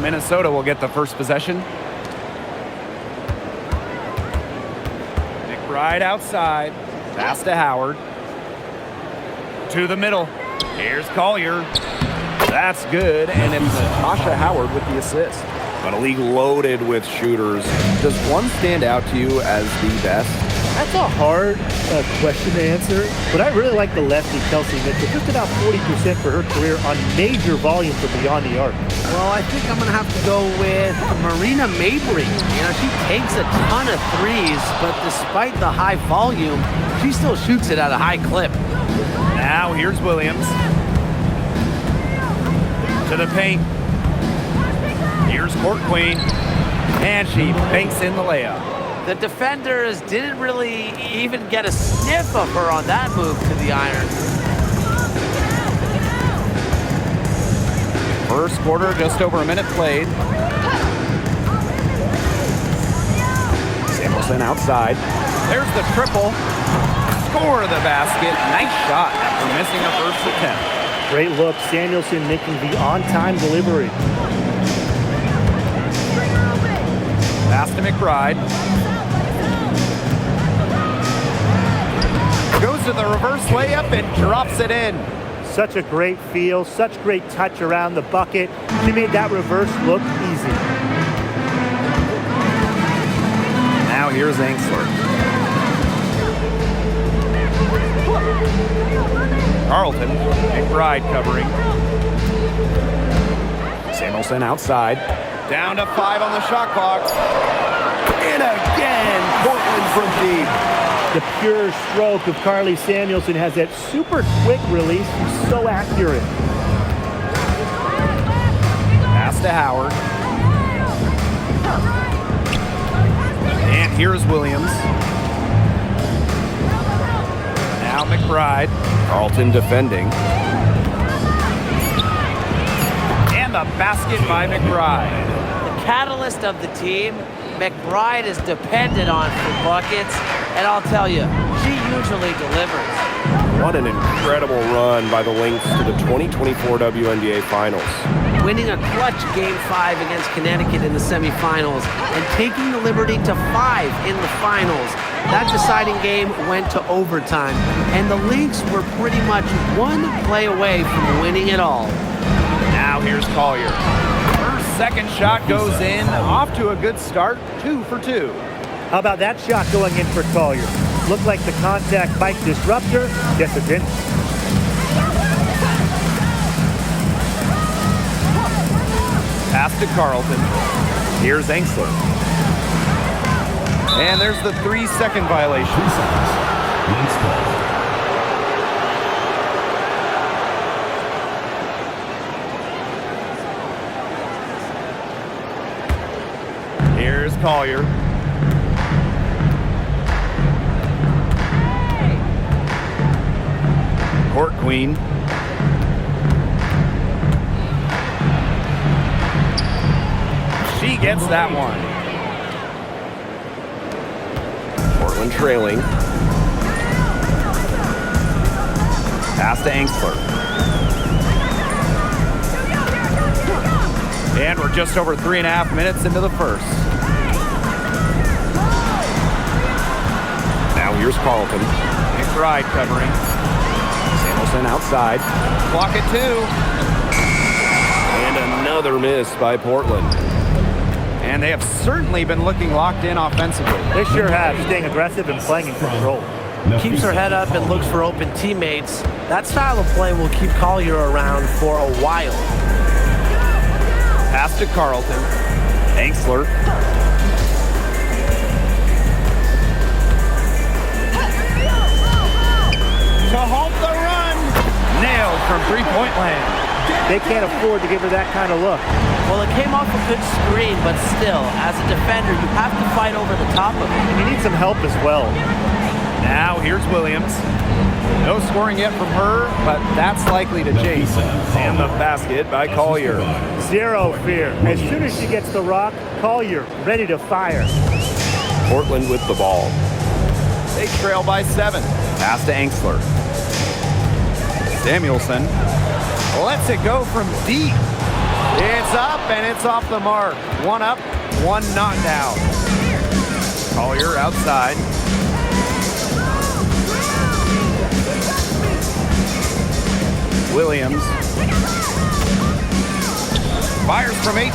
Minnesota will get the first possession. McBride outside. Pass to Howard. To the middle. Here's Collier. That's good, and it's Natasha Howard with the assist. But a league loaded with shooters. Does one stand out to you as the best? That's a hard question to answer, but I really like the lefty, Kelsey Mitchell. Just about 40% for her career on major volume from beyond the arc. Well, I think I'm going to have to go with Marina Mabry. You know, she takes a ton of threes, but despite the high volume, she still shoots it at a high clip. Now here's Williams. To the paint. Here's Court Queen. And she banks in the layup. The defenders didn't really even get a sniff of her on that move to the iron. First quarter, just over a minute played. Samuelson outside. There's the triple. Score the basket. Nice shot after missing her first attempt. Great look. Samuelson making the on-time delivery. Pass to McBride. Goes to the reverse layup and drops it in. Such a great feel, such great touch around the bucket. She made that reverse look easy. Now here's Angsler. Carlton, McBride covering. Samuelson outside. Down to 5 on the shot clock. And again, Portland from deep. The pure stroke of Carly Samuelson has that super quick release. She's so accurate. Pass to Howard. And here's Williams. Now McBride. Carlton defending. And the basket by McBride. The catalyst of the team, McBride is dependent on for buckets, and I'll tell you, she usually delivers. What an incredible run by the Lynx to the 2024 WNBA Finals. Winning a clutch Game 5 against Connecticut in the semifinals and taking the liberty to 5 in the finals. That deciding game went to overtime, and the Lynx were pretty much one play away from winning it all. Now here's Collier. Her second shot goes in. Off to a good start, 2 for 2. How about that shot going in for Collier? Looked like the contact might disrupt her. Guess it didn't. Pass to Carlton. Here's Angsler. And there's the 3-second violation. 3 seconds. Lynx ball. Here's Collier. Court Queen. She gets that one. Portland trailing. Pass to Angsler. And we're just over 3.5 minutes into the first. Now here's Carlton. McBride covering. Samuelson outside. Clock at 2. And another miss by Portland. And they have certainly been looking locked in offensively. They sure have, staying aggressive and playing in control. Keeps her head up and looks for open teammates. That style of play will keep Collier around for a while. Pass to Carlton. Angsler. To halt the run. Nailed from three-point land. They can't afford to give her that kind of look. Well, it came off a good screen, but still, as a defender, you have to fight over the top of it. And you need some help as well. Now here's Williams. No scoring yet from her, but that's likely to change. And the basket by Collier. Zero fear. As soon as she gets the rock, Collier ready to fire. Portland with the ball. They trail by 7. Pass to Angsler. Samuelson lets it go from deep. It's up and it's off the mark. One up, one not down. Collier outside. Williams fires from 18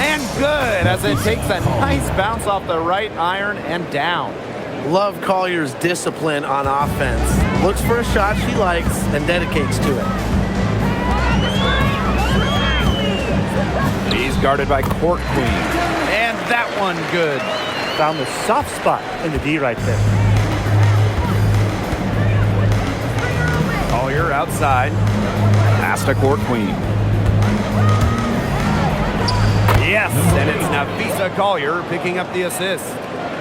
and good as it takes a nice bounce off the right iron and down. Love Collier's discipline on offense. Looks for a shot she likes and dedicates to it. He's guarded by Court Queen. And that one good. Found the soft spot in the D right there. Collier outside. Pass to Court Queen. Yes, and it's Nafisa Collier picking up the assist.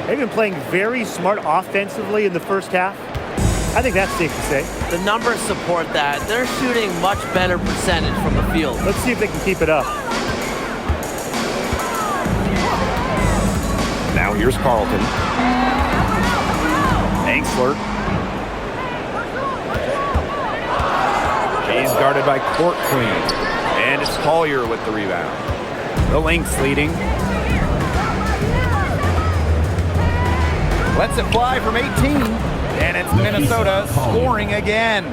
They've been playing very smart offensively in the first half. I think that's safe to say. The numbers support that. They're shooting much better percentage from the field. Let's see if they can keep it up. Now here's Carlton. Angsler. She's guarded by Court Queen. And it's Collier with the rebound. The Lynx leading. Lets it fly from 18. And it's Minnesota scoring again.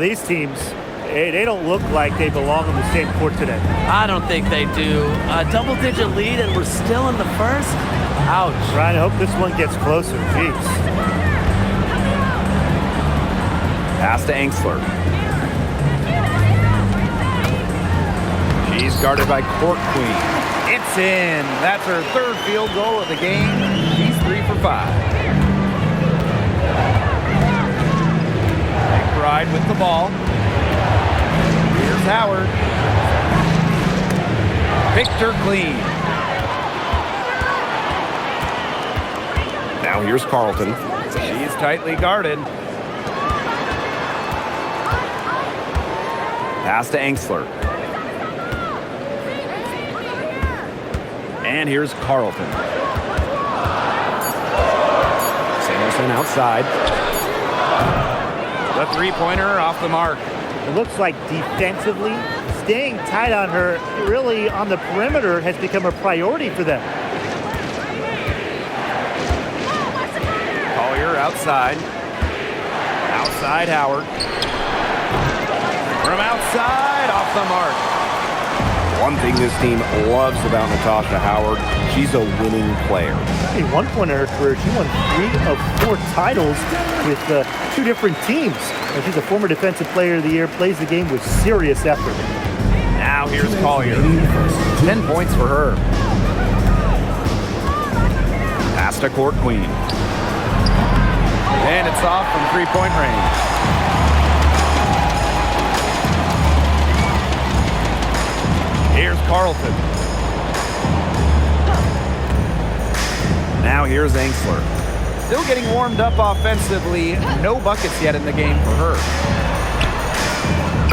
These teams, they don't look like they belong on the same court today. I don't think they do. A double-digit lead and we're still in the first? Ouch. Ryan, I hope this one gets closer. Jeez. Pass to Angsler. She's guarded by Court Queen. It's in. That's her third field goal of the game. She's 3 for 5. McBride with the ball. Here's Howard. Picked her clean. Now here's Carlton. She's tightly guarded. Pass to Angsler. And here's Carlton. Samuelson outside. The three-pointer off the mark. It looks like defensively, staying tight on her, really on the perimeter, has become a priority for them. Collier outside. Outside Howard. From outside, off the mark. One thing this team loves about Natasha Howard, she's a winning player. At one point in her career, she won 3 of 4 titles with 2 different teams. And she's a former Defensive Player of the Year, plays the game with serious effort. Now here's Collier. 10 points for her. Pass to Court Queen. And it's off from three-point range. Here's Carlton. Now here's Angsler. Still getting warmed up offensively. No buckets yet in the game for her.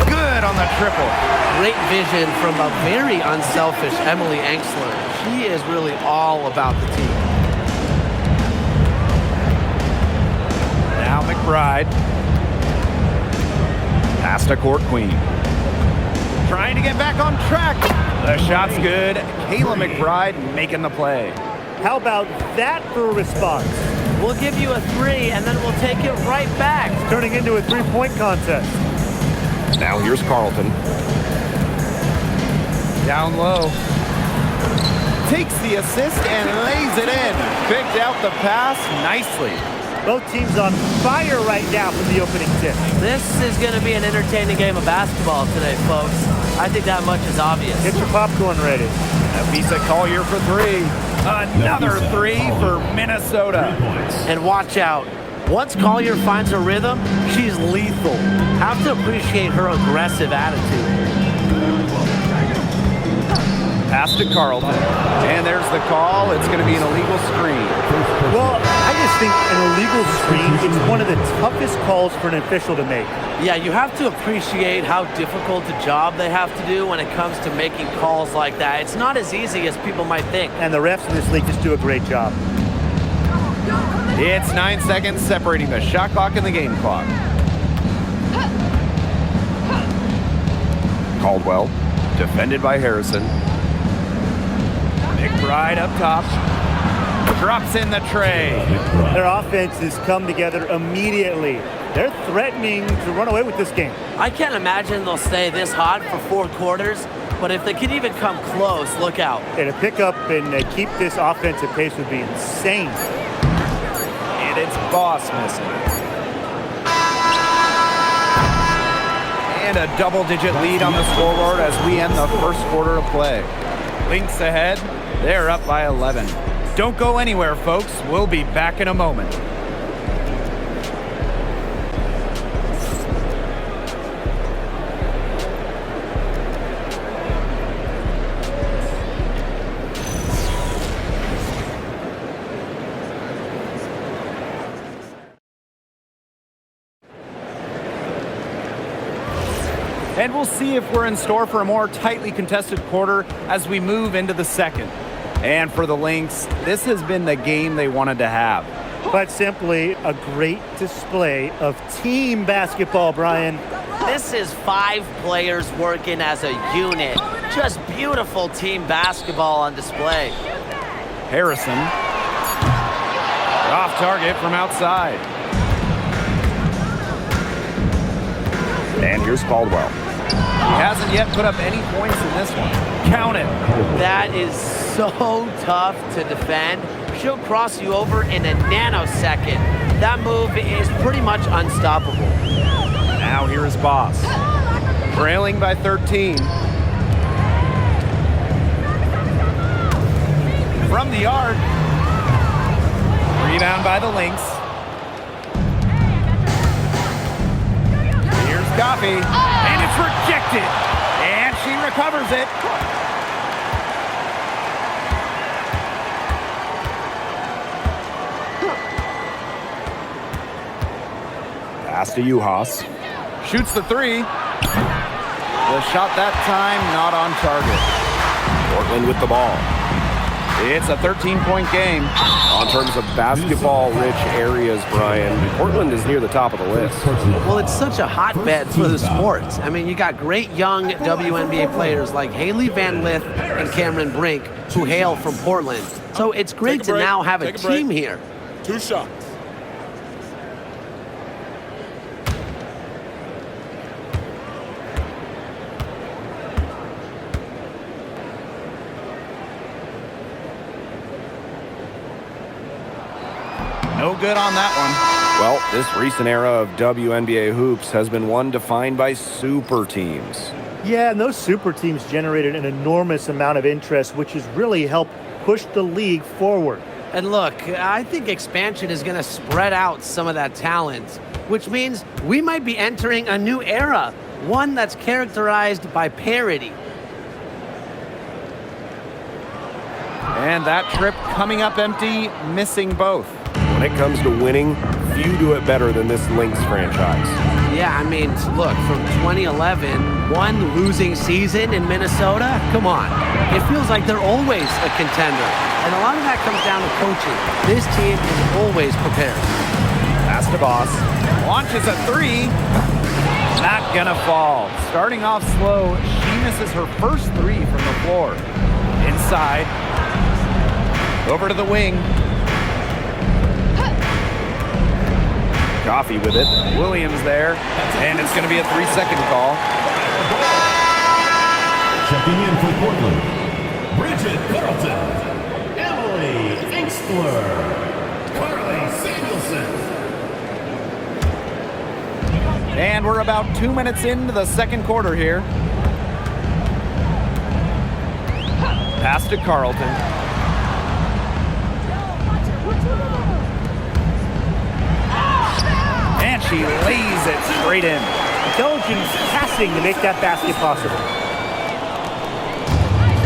Good on the triple. Great vision from a very unselfish Emily Angsler. She is really all about the team. Now McBride. Pass to Court Queen. Trying to get back on track. The shot's good. Kayla McBride making the play. How about that for a response? We'll give you a 3 and then we'll take it right back. Turning into a 3-point contest. Now here's Carlton. Down low. Takes the assist and lays it in. Picked out the pass nicely. Both teams on fire right now for the opening tip. This is going to be an entertaining game of basketball today, folks. I think that much is obvious. Get your popcorn ready. Nafisa Collier for 3. Another 3 for Minnesota. And watch out. Once Collier finds her rhythm, she's lethal. Have to appreciate her aggressive attitude. Pass to Carlton. And there's the call. It's going to be an illegal screen. Well, I just think an illegal screen is one of the toughest calls for an official to make. Yeah, you have to appreciate how difficult a job they have to do when it comes to making calls like that. It's not as easy as people might think. And the refs in this league just do a great job. It's 9 seconds separating the shot clock and the game clock. Caldwell. Defended by Harrison. McBride up top. Drops in the tray. Their offense has come together immediately. They're threatening to run away with this game. I can't imagine they'll stay this hot for 4 quarters, but if they could even come close, look out. And to pick up and keep this offensive pace would be insane. And it's Boss missing. And a double-digit lead on the scoreboard as we end the first quarter of play. Lynx ahead. They're up by 11. Don't go anywhere, folks. We'll be back in a moment. And we'll see if we're in store for a more tightly contested quarter as we move into the second. And for the Lynx, this has been the game they wanted to have. But simply a great display of team basketball, Brian. This is 5 players working as a unit. Just beautiful team basketball on display. Harrison. Off target from outside. And here's Caldwell. He hasn't yet put up any points in this one. Count it. That is so tough to defend. She'll cross you over in a nanosecond. That move is pretty much unstoppable. Now here's Boss. Trailing by 13. From the arc. Rebound by the Lynx. Here's Coffee. And it's rejected. And she recovers it. Pass to Uhas. Shoots the 3. The shot that time not on target. Portland with the ball. It's a 13-point game. On terms of basketball-rich areas, Brian, Portland is near the top of the list. Well, it's such a hotbed for the sports. I mean, you got great young WNBA players like Haley Van Lith and Cameron Brink who hail from Portland. So it's great to now have a team here. 2 shots. No good on that one. Well, this recent era of WNBA hoops has been one defined by super teams. Yeah, and those super teams generated an enormous amount of interest, which has really helped push the league forward. And look, I think expansion is going to spread out some of that talent, which means we might be entering a new era, one that's characterized by parity. And that trip coming up empty, missing both. When it comes to winning, few do it better than this Lynx franchise. Yeah, I mean, look, from 2011, one losing season in Minnesota, come on. It feels like they're always a contender. And a lot of that comes down to coaching. This team is always prepared. Pass to Boss. Launches a 3. Not gonna fall. Starting off slow, she misses her first 3 from the floor. Inside. Over to the wing. Coffee with it. Williams there. And it's going to be a 3-second call. Checking in for Portland, Bridget Carlton, Emily Engstler, Carly Samuelson. And we're about 2 minutes into the second quarter here. Pass to Carlton. And she lays it straight in. Intelligent passing to make that basket possible.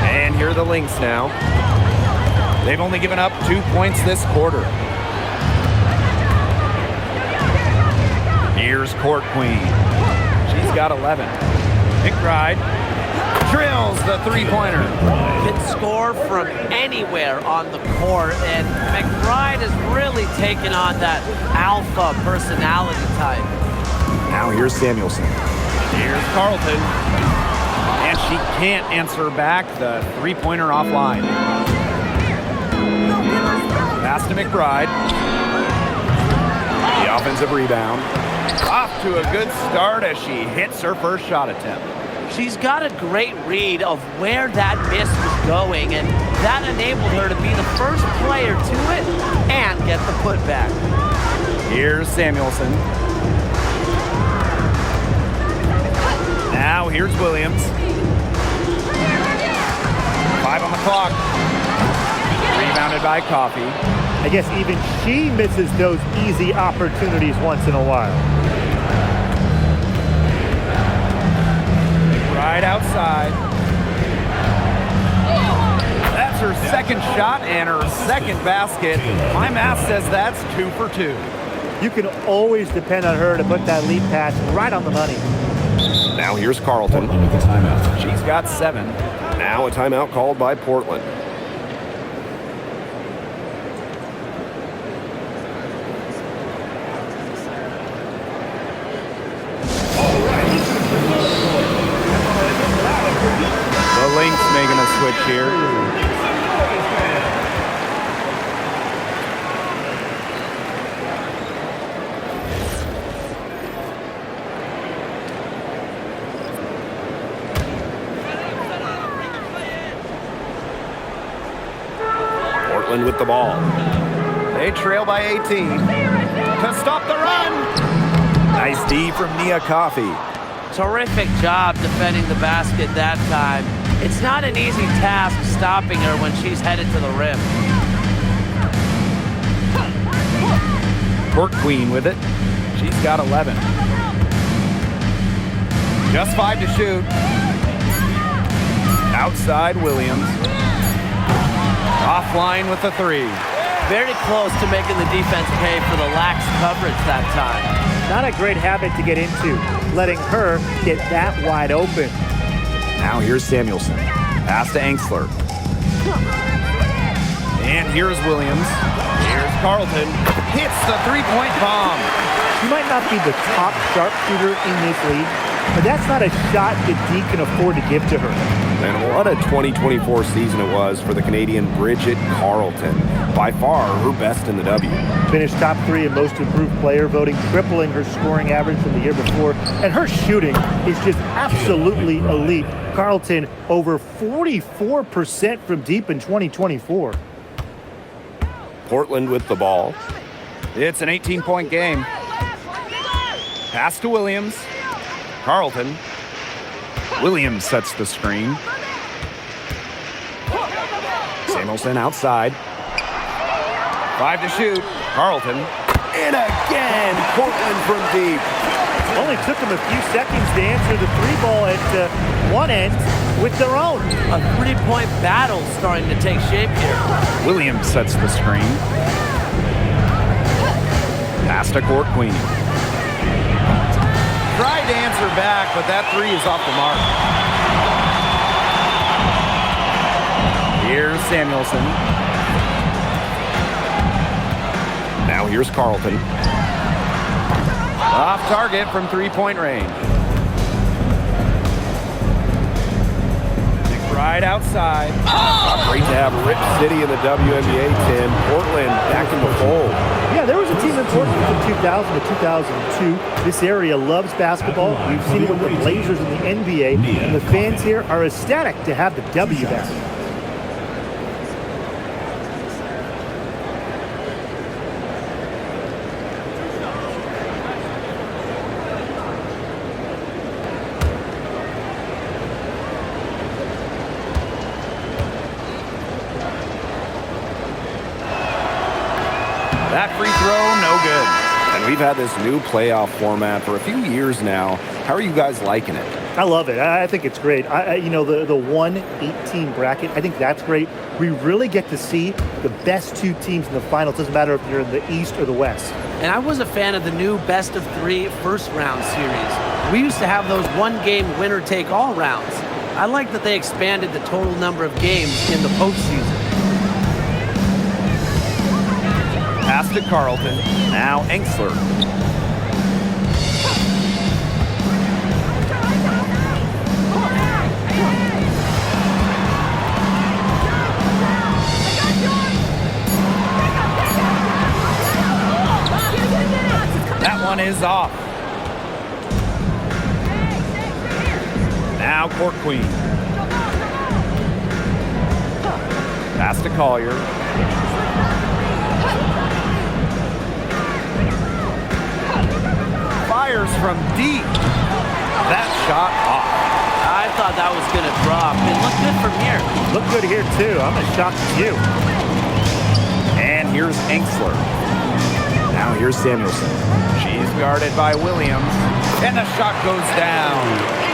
And here are the Lynx now. They've only given up 2 points this quarter. Here's Court Queen. She's got 11. McBride drills the 3-pointer. Can score from anywhere on the court, and McBride has really taken on that alpha personality type. Now here's Samuelson. Here's Carlton. And she can't answer back the three-pointer offline. Pass to McBride. The offensive rebound. Off to a good start as she hits her first shot attempt. She's got a great read of where that miss was going, and that enabled her to be the first player to it and get the putback. Here's Samuelson. Now here's Williams. 5 on the clock. Rebounded by Coffey. I guess even she misses those easy opportunities once in a while. Right outside. That's her second shot and her second basket. My math says that's 2 for 2. You can always depend on her to put that lead pass right on the money. Now here's Carlton. Portland with the timeout. She's got 7. Now a timeout called by Portland. The Lynx making a switch here. Portland with the ball. They trail by 18. To stop the run. Nice D from Nia Coffey. Terrific job defending the basket that time. It's not an easy task stopping her when she's headed to the rim. Court Queen with it. She's got 11. Just 5 to shoot. Outside Williams. Offline with the 3. Very close to making the defense pay for the lax coverage that time. Not a great habit to get into, letting her get that wide open. Now here's Samuelson. Pass to Angsler. And here's Williams. Here's Carlton. Hits the three-point bomb. She might not be the top sharpshooter in this league, but that's not a shot that D can afford to give to her. And what a 2024 season it was for the Canadian Bridget Carlton. By far her best in the W. Finished top 3 in most improved player voting, tripling her scoring average from the year before. And her shooting is just absolutely elite. Carlton over 44% from deep in 2024. Portland with the ball. It's an 18-point game. Pass to Williams. Carlton. Williams sets the screen. Samuelson outside. 5 to shoot. Carlton. And again, Portland from deep. Only took them a few seconds to answer the 3-ball at one end with their own. A 3-point battle starting to take shape here. Williams sets the screen. Pass to Court Queen. Tried to answer back, but that 3 is off the mark. Here's Samuelson. Now here's Carlton. Off target from 3-point range. Right outside. Great to have Rip City in the WNBA, Tim. Portland back in the fold. Yeah, there was a team in Portland from 2000 to 2002. This area loves basketball. We've seen it with the Blazers in the NBA, and the fans here are ecstatic to have the W back. That free throw, no good. And we've had this new playoff format for a few years now. How are you guys liking it? I love it. I think it's great. You know, the 1-18 bracket, I think that's great. We really get to see the best 2 teams in the finals. Doesn't matter if you're in the East or the West. And I was a fan of the new best-of-3 first-round series. We used to have those one-game winner-take-all rounds. I like that they expanded the total number of games in the postseason. Pass to Carlton. Now Angsler. is off. Now court queen. Pass to Collier. Fires from deep. That shot off. I thought that was going to drop. It looked good from here. Look good here, too. I'm as shocked as you. And here's Enxler. Now here's Samuelson. She's guarded by Williams. And the shot goes down.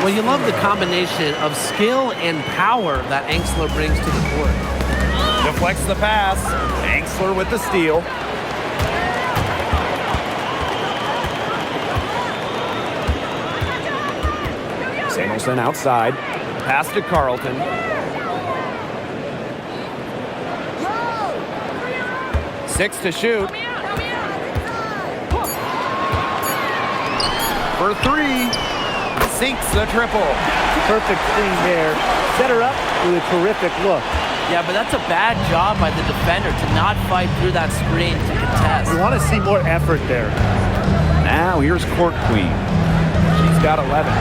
Well, you love the combination of skill and power that Enxler brings to the court. Deflects the pass. Enxler with the steal. Samuelson outside. Pass to Carlton. Six to shoot. For three. Sinks the triple. Perfect screen there. Set her up with a terrific look. Yeah, but that's a bad job by the defender to not fight through that screen to contest. You want to see more effort there. Now here's court queen. She's got 11.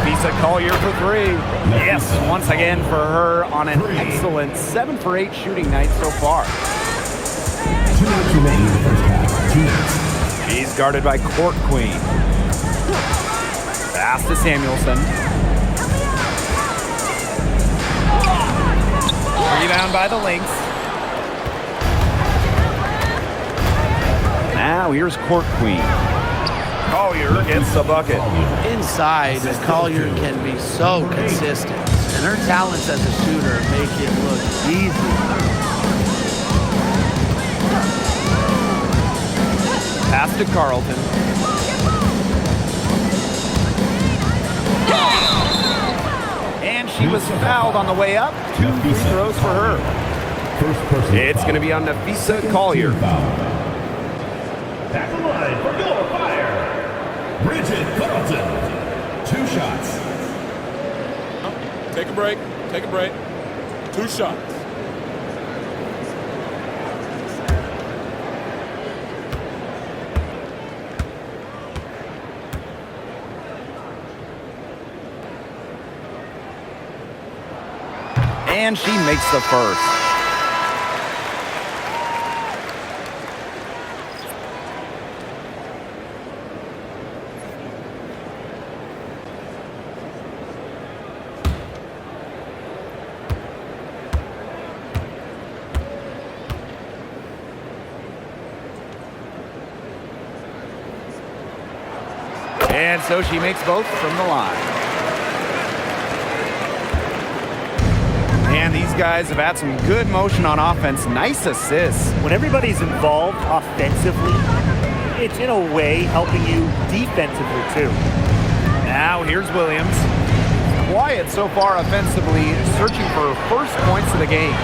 Visa Collier for three. Yes, once again for her on an excellent 7 for 8 shooting night so far. 2 minutes remaining in the first half. 2 minutes. She's guarded by court queen. Pass to Samuelson. Rebound by the Lynx. Now here's court queen. Collier gets the bucket. Inside, Collier can be so consistent. And her talents as a shooter make it look easy. Pass to Carlton. And she was fouled on the way up. 2 free throws for her. First person. It's going to be on Nafisa Collier. Back the line for your fire. Bridget Carlton. 2 shots. Take a break. Take a break. 2 shots. And she makes the first. And so she makes both from the line. And these guys have had some good motion on offense. Nice assists. When everybody's involved offensively, it's in a way helping you defensively, too. Now here's Williams. Quiet so far offensively, searching for first points of the game.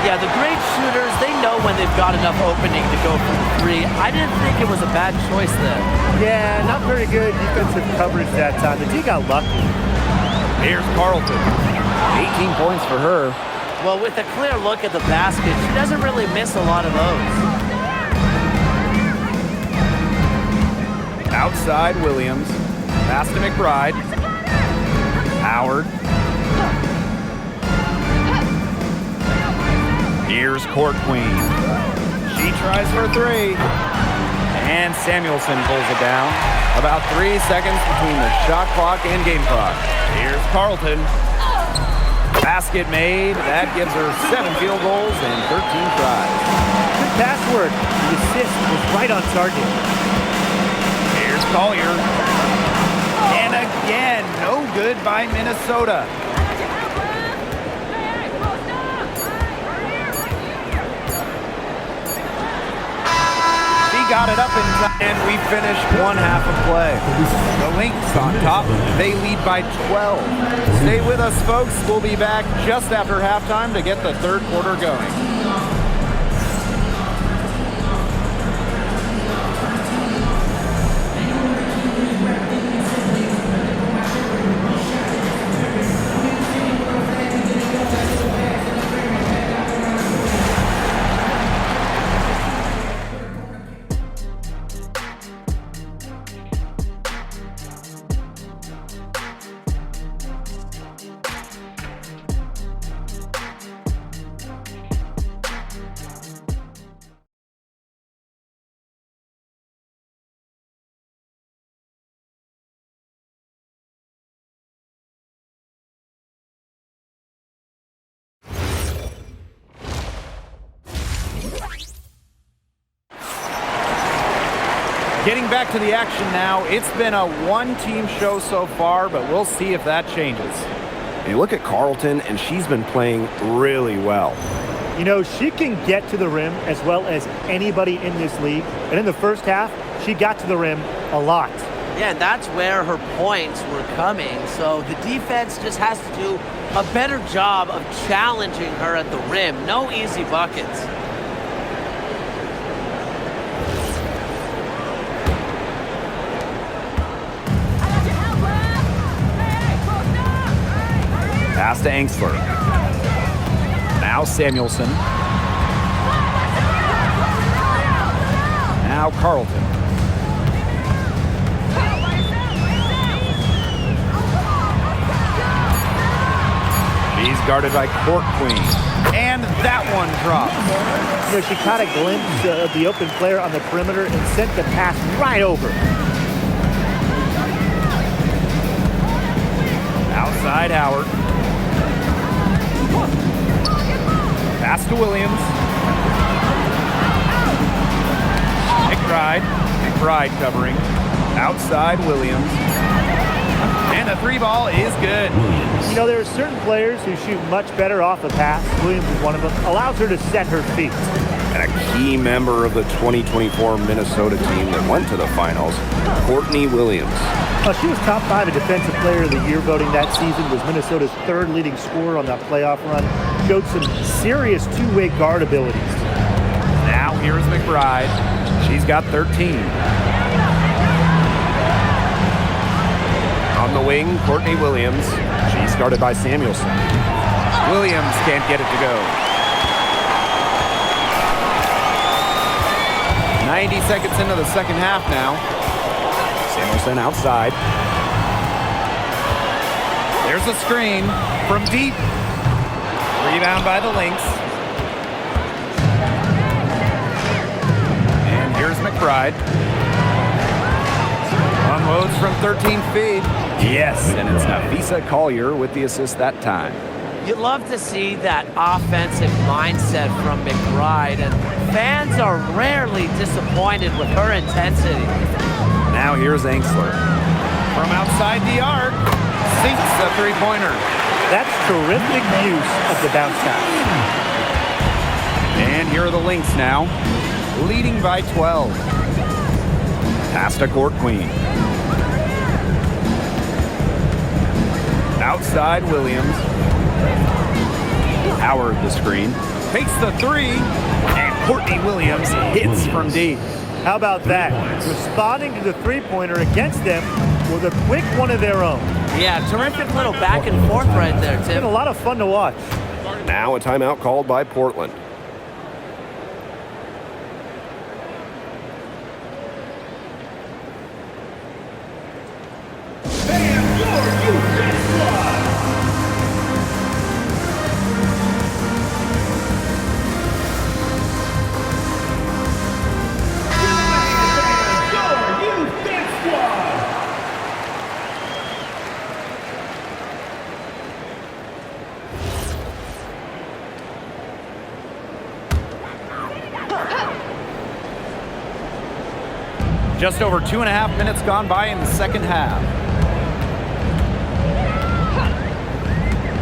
Yeah, the great shooters, they know when they've got enough opening to go for the three. I didn't think it was a bad choice there. Yeah, not very good defensive coverage that time. The D got lucky. Here's Carlton. 18 points for her. Well, with a clear look at the basket, she doesn't really miss a lot of those. Outside Williams. Pass to McBride. Howard. Here's court queen. She tries for three. And Samuelson pulls it down. About 3 seconds between the shot clock and game clock. Here's Carlton. Basket made. That gives her 7 field goals and 13 tries. Good password. The assist was right on target. Here's Collier. And again, no good by Minnesota. He got it up in time, and we finished one half of play. The Lynx on top. They lead by 12. Stay with us, folks. We'll be back just after halftime to get the third quarter going. Getting back to the action now. It's been a one-team show so far, but we'll see if that changes. You look at Carleton, and she's been playing really well. You know, she can get to the rim as well as anybody in this league. And in the first half, she got to the rim a lot. Yeah, and that's where her points were coming. So the defense just has to do a better job of challenging her at the rim. No easy buckets. Pass to Angsler. Now Samuelson. Now Carleton. He's guarded by Court Queen. And that one drops. You know, she caught a glimpse of the open player on the perimeter and sent the pass right over. Outside Howard. Pass to Williams. McBride covering. Outside Williams. And the three ball is good. You know, there are certain players who shoot much better off a pass. Williams is one of them. Allows her to set her feet. And a key member of the 2024 Minnesota team that went to the finals, Courtney Williams. She was top 5 in Defensive Player of the Year voting that season, was Minnesota's 3rd leading scorer on that playoff run. Showed some serious two-way guard abilities. Now here's McBride. She's got 13. On the wing, Courtney Williams. She's guarded by Samuelson. Williams can't get it to go. 90 seconds into the second half now. Samuelson outside. There's a screen from deep. Rebound by the Lynx. And here's McBride. Unloads from 13 feet. Yes, and it's Nafisa Collier with the assist that time. You love to see that offensive mindset from McBride, and fans are rarely disappointed with her intensity. Now here's Angsler. From outside the arc, sinks a three-pointer. That's terrific use of the bounce pass. And here are the Lynx now, leading by 12. Pass to Court Queen. Outside Williams. Howard the screen. Takes the three, and Courtney Williams hits from deep. How about that? Responding to the three-pointer against them with a quick one of their own. Yeah, terrific little back and forth right there, It's been Tim. a lot of fun to watch. Now a timeout called by Portland. Just over 2.5 minutes gone by in the second half.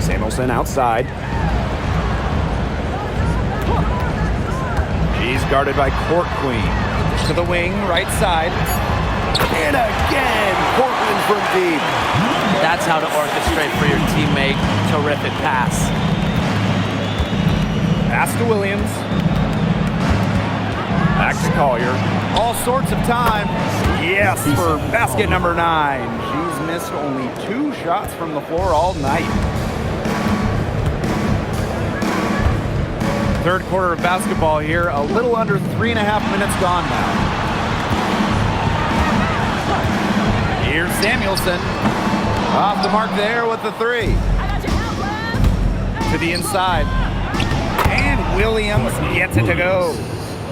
Samuelson outside. She's guarded by Court Queen. To the wing, right side. And again, Portland from deep. That's how to orchestrate for your teammate. Terrific pass. Pass to Williams. Back to Collier. All sorts of time. Yes, for basket number 9. She's missed only 2 shots from the floor all night. Third quarter of basketball here. A little under 3.5 minutes gone now. Here's Samuelson. Off the mark there with the 3. To the inside. And Williams gets it to go.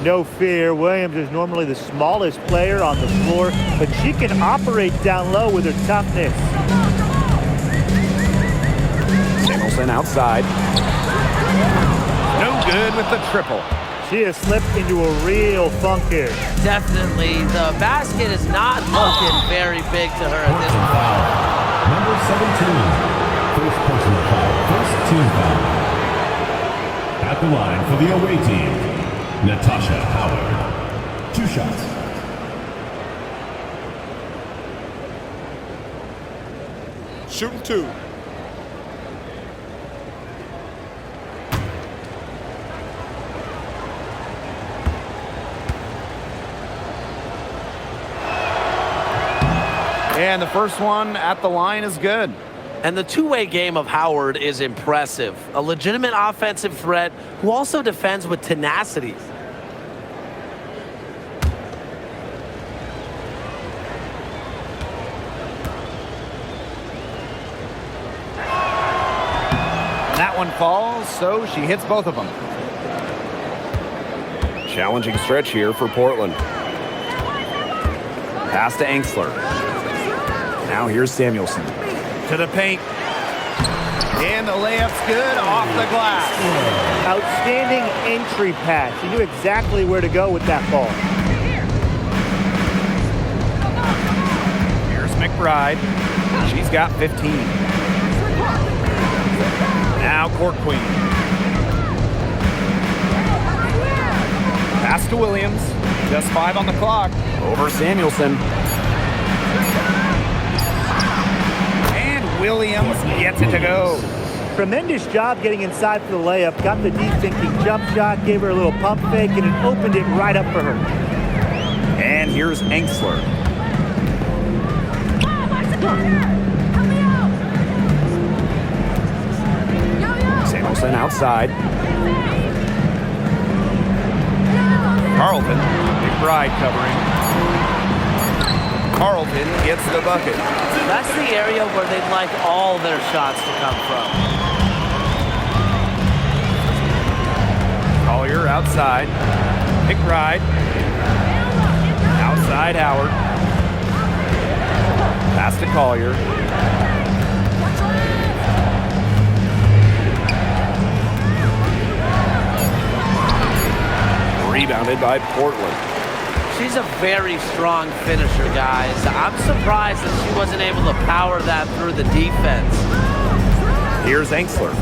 No fear, Williams is normally the smallest player on the floor, but she can operate down low with her toughness. Samuelson outside. No good with the triple. She has slipped into a real funk here. Definitely. The basket is not looking very big to her at this point. Number 17. First personal foul. First team foul. At the line for the away team, Natasha Howard. 2 shots. Shooting 2. And the first one at the line is good. And the two-way game of Howard is impressive. A legitimate offensive threat who also defends with tenacity. That one falls, so she hits both of them. Challenging stretch here for Portland. Pass to Angsler. Now here's Samuelson. To the paint. And the layup's good off the glass. Outstanding entry pass. She knew exactly where to go with that ball. Here's McBride. She's got 15. Now Court Queen. Pass to Williams. Just 5 on the clock. Over Samuelson. And Williams gets it to go. Tremendous job getting inside for the layup. Got the deep thinking jump shot, gave her a little pump fake, and it opened it right up for her. And here's Angsler. Samuelson outside. Carlton. McBride covering. Carlton gets the bucket. That's the area where they'd like all their shots to come from. Collier outside. McBride. Outside Howard. Pass to Collier. Rebounded by Portland. She's a very strong finisher, guys. I'm surprised that she wasn't able to power that through the defense. Here's Angsler.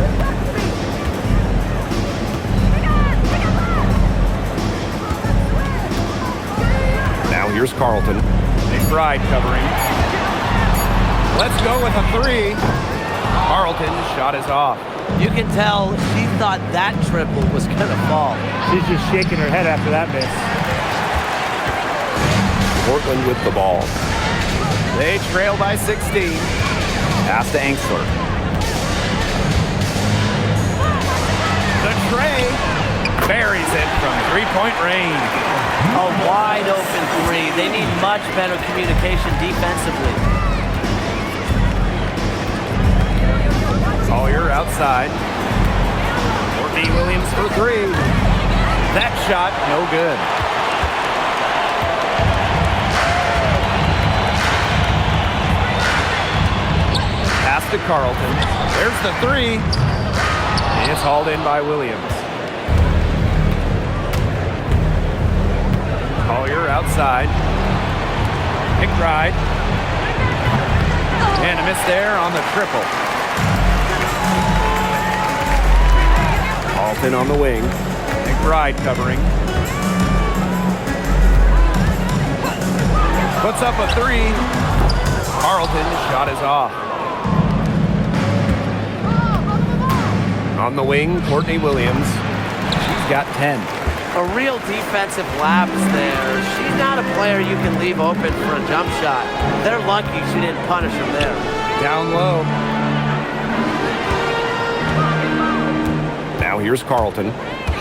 Now here's Carlton. McBride covering. Let's go with a 3. Carlton's shot is off. You can tell she thought that triple was going to fall. She's just shaking her head after that miss. Portland with the ball. They trail by 16. Pass to Angsler. The tray buries it from 3-point range. A wide open 3. They need much better communication defensively. Collier outside. Courtney Williams for 3. That shot, no good. Pass to Carlton. There's the 3. It's hauled in by Williams. Collier outside. McBride. And a miss there on the triple. Carlton on the wing. McBride covering. Puts up a 3. Carlton's shot is off. On the wing, Courtney Williams. She's got 10. A real defensive lapse there. She's not a player you can leave open for a jump shot. They're lucky she didn't punish her there. Down low. Now here's Carlton.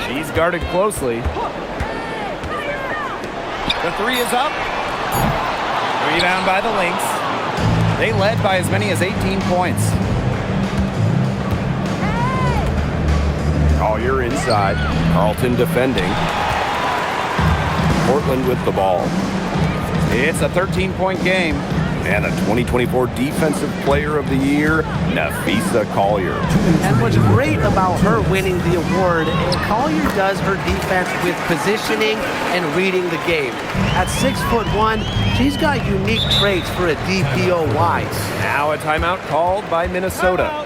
She's guarded closely. The 3 is up. Rebound by the Lynx. They led by as many as 18 points. Collier inside. Carlton defending. Portland with the ball. It's a 13-point game. And the 2024 Defensive Player of the Year, Nafisa Collier. And what's great about her winning the award, Collier does her defense with positioning and reading the game. At 6'1", she's got unique traits for a DPOY. Now a timeout called by Minnesota.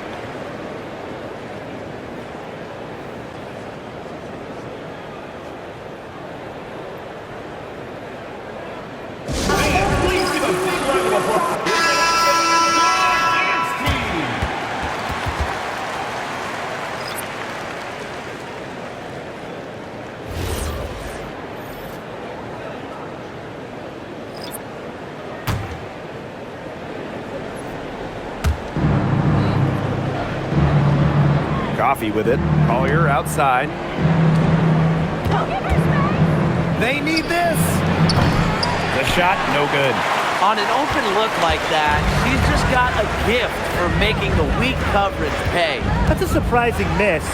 Coffee with it. Collier outside. They need this. The shot, no good. On an open look like that, she's just got a gift for making the weak coverage pay. That's a surprising miss.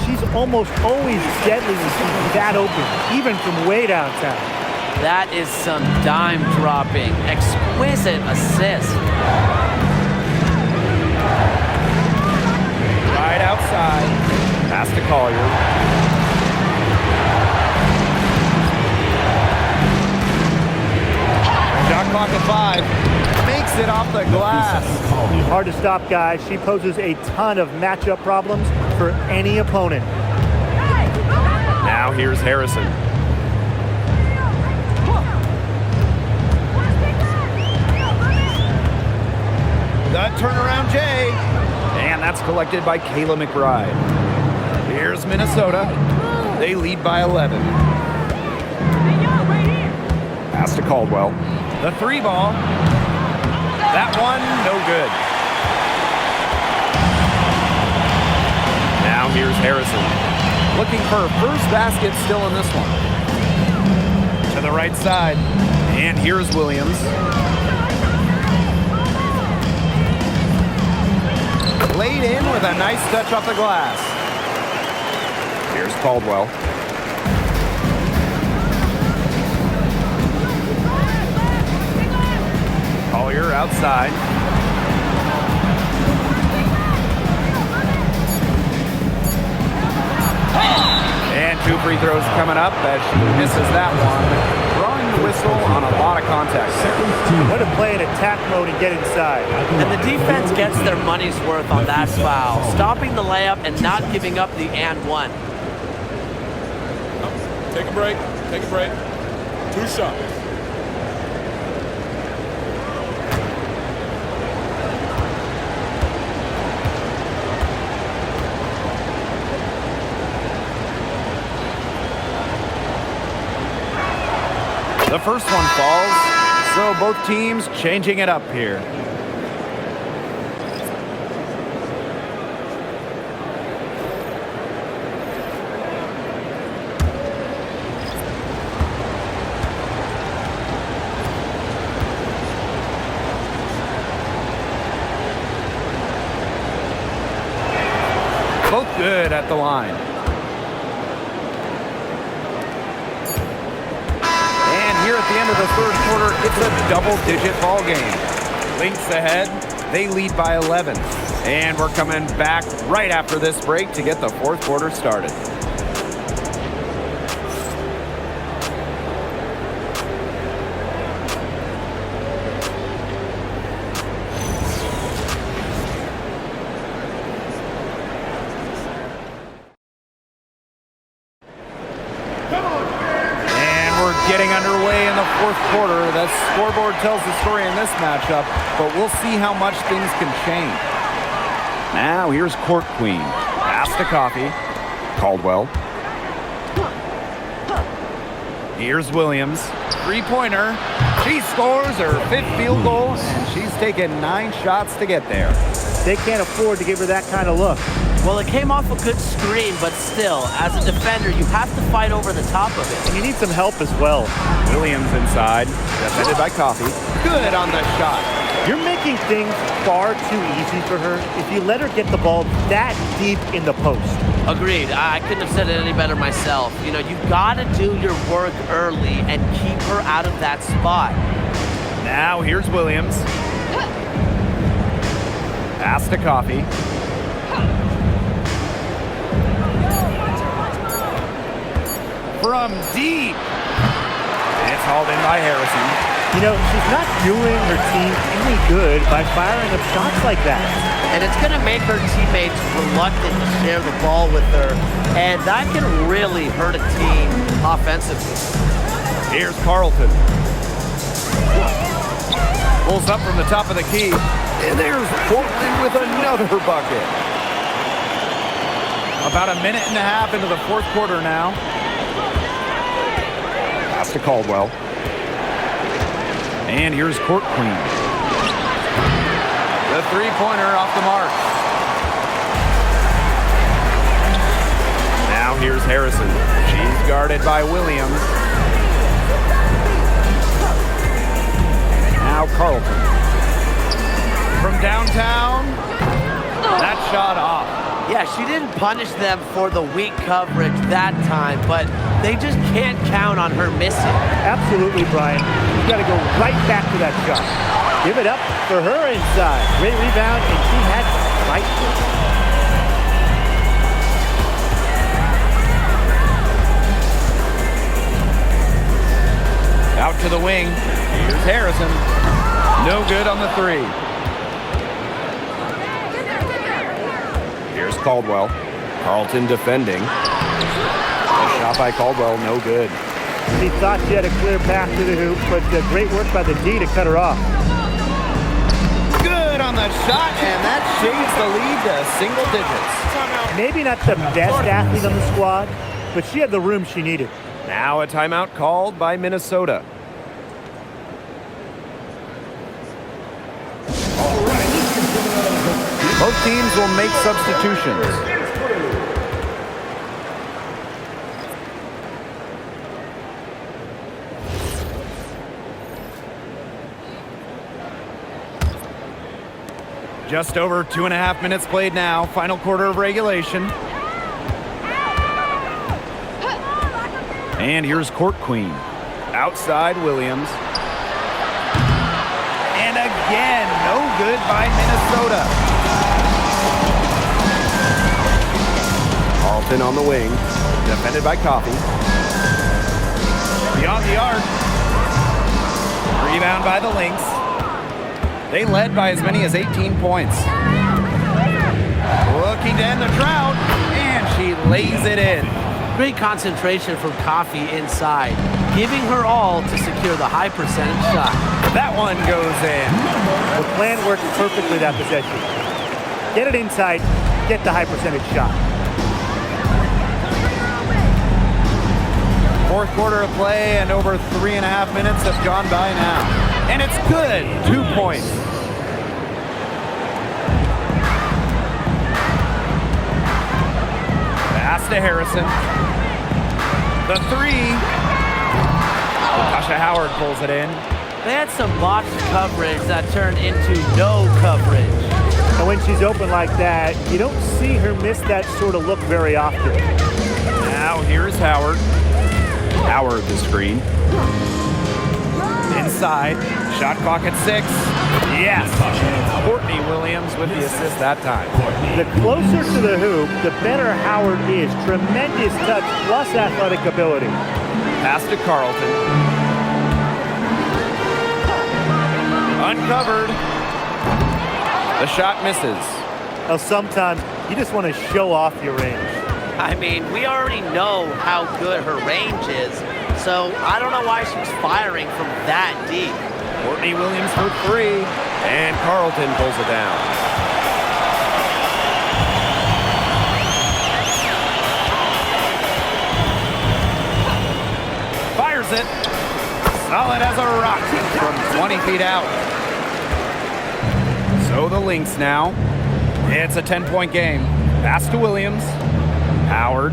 She's almost always deadly when she's that open, even from way downtown. That is some dime dropping. Exquisite assist. Right outside. Pass to Collier. Shot clock at 5. Makes it off the glass. Hard to stop, guys. She poses a ton of matchup problems for any opponent. Now here's Harrison. The turnaround J. And that's collected by Kayla McBride. Here's Minnesota. They lead by 11. Pass to Caldwell. The 3 ball. That one, no good. Now here's Harrison. Looking for her first basket still in this one. To the right side. And here's Williams. Laid in with a nice touch off the glass. Here's Caldwell. Collier outside. And 2 free throws coming up as she misses that one. Drawing the whistle on a lot of contact. What a play in attack mode and get inside. And the defense gets their money's worth on that foul, stopping the layup and not giving up the and one. Take a break. Take a break. 2 shots. The first one falls, so both teams changing it up here. Both good at the line. Here at the end of the third quarter, it's a double-digit ball game. Lynx ahead, they lead by 11. And we're coming back right after this break to get the fourth quarter started. Getting underway in the fourth quarter. The scoreboard tells the story in this matchup, but we'll see how much things can change. Now here's Court Queen. Pass to Coffee. Caldwell. Here's Williams. 3-pointer. She scores her 5th field goal, and she's taken 9 shots to get there. They can't afford to give her that kind of look. Well, it came off a good screen, but still, as a defender, you have to fight over the top of it. And you need some help as well. Williams inside, defended by Coffee. Good on the shot. You're making things far too easy for her if you let her get the ball that deep in the post. Agreed. I couldn't have said it any better myself. You know, you've got to do your work early and keep her out of that spot. Now here's Williams. Pass to Coffee. From deep. It's hauled in by Harrison. You know, she's not doing her team any good by firing up shots like that. And it's going to make her teammates reluctant to share the ball with her. And that can really hurt a team offensively. Here's Carlton. Pulls up from the top of the key. And there's Portland with another bucket. About a minute and a half into the fourth quarter now. Pass to Caldwell. And here's Court Queen. The three-pointer off the mark. Now here's Harrison. She's guarded by Williams. Now Carlton. From downtown, that shot off. Yeah, she didn't punish them for the weak coverage that time, but they just can't count on her missing. Absolutely, Brian. You got to go right back to that shot. Give it up for her inside. Great rebound, and she had to fight for it. Out to the wing. Here's Harrison. No good on the three. Here's Caldwell. Carlton defending. A shot by Caldwell, no good. She thought she had a clear path to the hoop, but great work by the D to cut her off. Good on the shot, and that shades the lead to single digits. Maybe not the best athlete on the squad, but she had the room she needed. Now a timeout called by Minnesota. Both teams will make substitutions. Just over 2.5 minutes played now. Final quarter of regulation. And here's Court Queen. Outside Williams. And again, no good by Minnesota. Carlton on the wing. Defended by Coffee. Beyond the arc. Rebound by the Lynx. They led by as many as 18 points. Looking to end the drought, and she lays it in. Great concentration from Coffee inside, giving her all to secure the high percentage shot. That one goes in. The plan worked perfectly that possession. Get it inside, get the high percentage shot. Fourth quarter of play, and over 3.5 minutes have gone by now. And it's good. 2 points. Pass to Harrison. The three. Natasha Howard pulls it in. They had some botched coverage that turned into no coverage. And when she's open like that, you don't see her miss that sort of look very often. Now here's Howard. Howard the screen. Inside. Shot clock at 6. Yes. Courtney Williams with the assist that time. The closer to the hoop, the better Howard is. Tremendous touch plus athletic ability. Pass to Carlton. Uncovered. The shot misses. Now, sometimes you just want to show off your range. I mean, we already know how good her range is, so I don't know why she's firing from that deep. Courtney Williams for 3, and Carlton pulls it down. Fires it. Solid as a rock from 20 feet out. So the Lynx now. It's a 10-point game. Pass to Williams. Howard.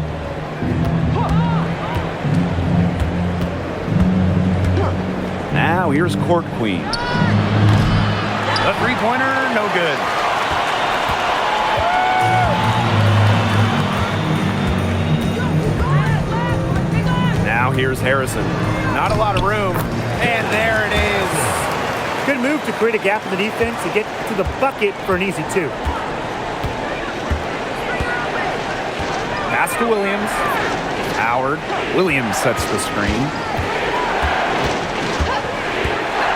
Now here's Court Queen. The three-pointer, no good. Now here's Harrison. Not a lot of room. And there it is. Good move to create a gap in the defense and get to the bucket for an easy 2. Pass to Williams. Howard. Williams sets the screen.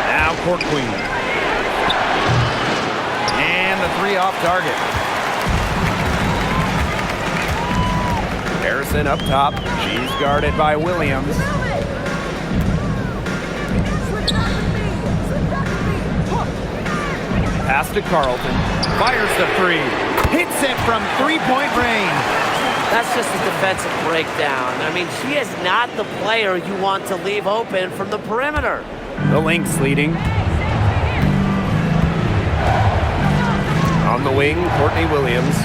Now court queen. And the 3 off target. Harrison up top. She's guarded by Williams. Pass to Carlton. Fires the 3. Hits it from 3-point range. That's just a defensive breakdown. I mean, she is not the player you want to leave open from the perimeter. The Lynx leading. On the wing, Courtney Williams.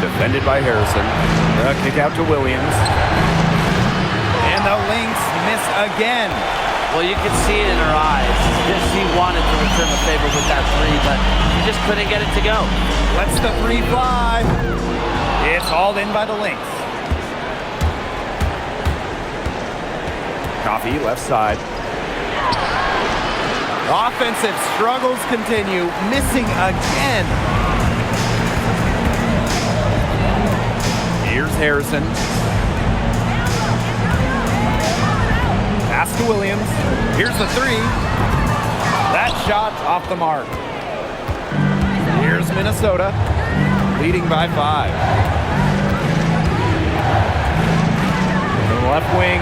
Defended by Harrison. The kick out to Williams. And the Lynx miss again. Well, you can see it in her eyes. She wanted to return the favor with that 3, but she just couldn't get it to go. Lets the 3 fly. It's hauled in by the Lynx. Coffee, left side. Offensive struggles continue. Missing again. Here's Harrison. Pass to Williams. Here's the 3. That shot off the mark. Here's Minnesota, leading by 5. The left wing,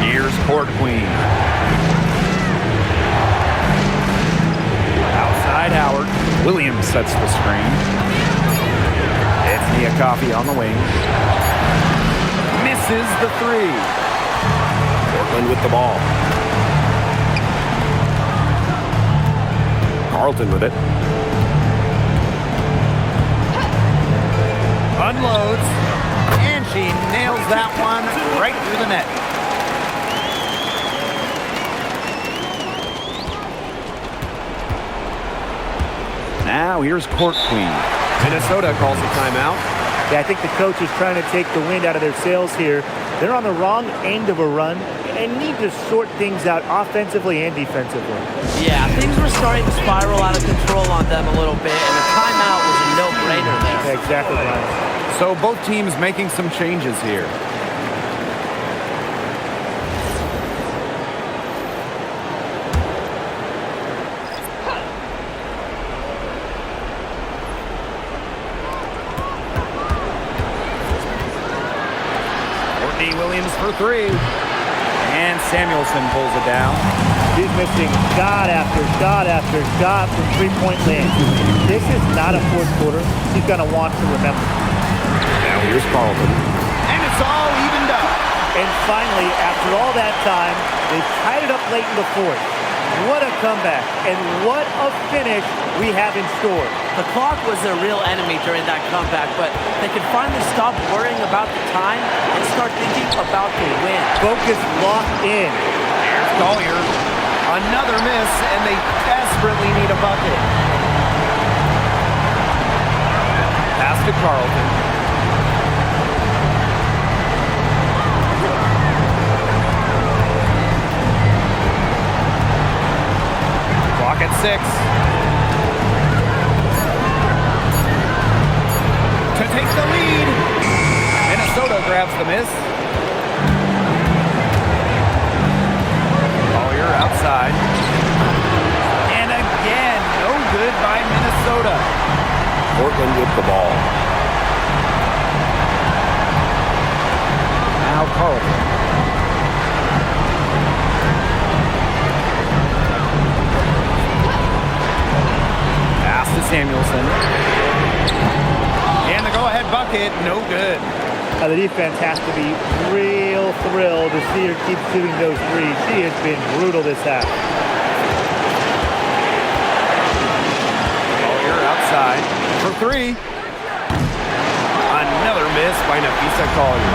here's court queen. Outside Howard. Williams sets the screen. It's Nia Coffey on the wing. Misses the 3. Portland with the ball. Carlton with it. Unloads. And she nails that one right through the net. Now here's court queen. Minnesota calls a timeout. Yeah, I think the coach is trying to take the wind out of their sails here. They're on the wrong end of a run and need to sort things out offensively and defensively. Yeah, things were starting to spiral out of control on them a little bit, and a timeout was a no-brainer there. Yeah, exactly, Ryan. So both teams making some changes here. Williams for 3. And Samuelson pulls it down. She's missing shot after shot after shot from 3-point land. This is not a fourth quarter she's going to want to remember. Now here's Carlton. And it's all evened up. And finally, after all that time, they've tied it up late in the fourth. What a comeback, and what a finish we have in store. The clock was their real enemy during that comeback, but they could finally stop worrying about the time and start thinking about the win. Focus locked in. Here's Collier. Another miss, and they desperately need a bucket. Pass to Carlton. Clock at 6. To take the lead. Minnesota grabs the miss. Collier outside. And again, no good by Minnesota. Portland with the ball. Now Carlton. Pass to Samuelson. And the go-ahead bucket, no good. Now the defense has to be real thrilled to see her keep shooting those threes. She has been brutal this half. Collier outside for 3. Another miss by Nafisa Collier.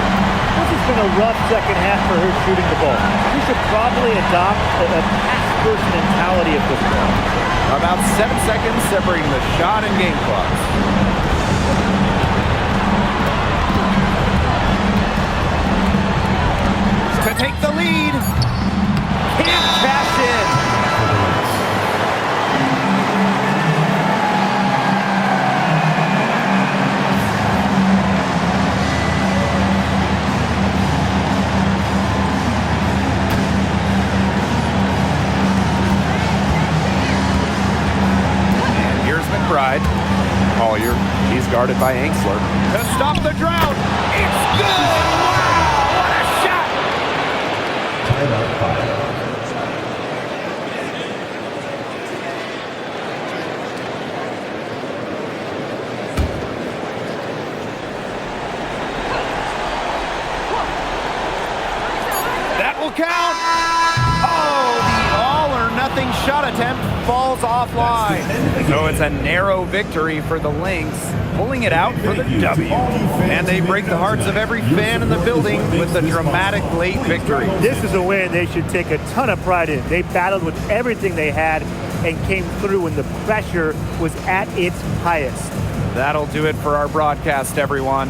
This has been a rough second half for her shooting the ball. She should probably adopt a pass-first mentality at this point. About 7 seconds separating the shot and game clocks. To take the lead. Can't cash in. Collier. She's guarded by Angsler. To stop the drought. It's good. Wow, what a shot. Timeout 5. That will count. Oh, the all-or-nothing shot attempt falls offline. So it's a narrow victory for the Lynx, pulling it out for the W. And they break the hearts of every fan in the building with a dramatic late victory. This is a win they should take a ton of pride in. They battled with everything they had and came through when the pressure was at its highest. That'll do it for our broadcast, everyone.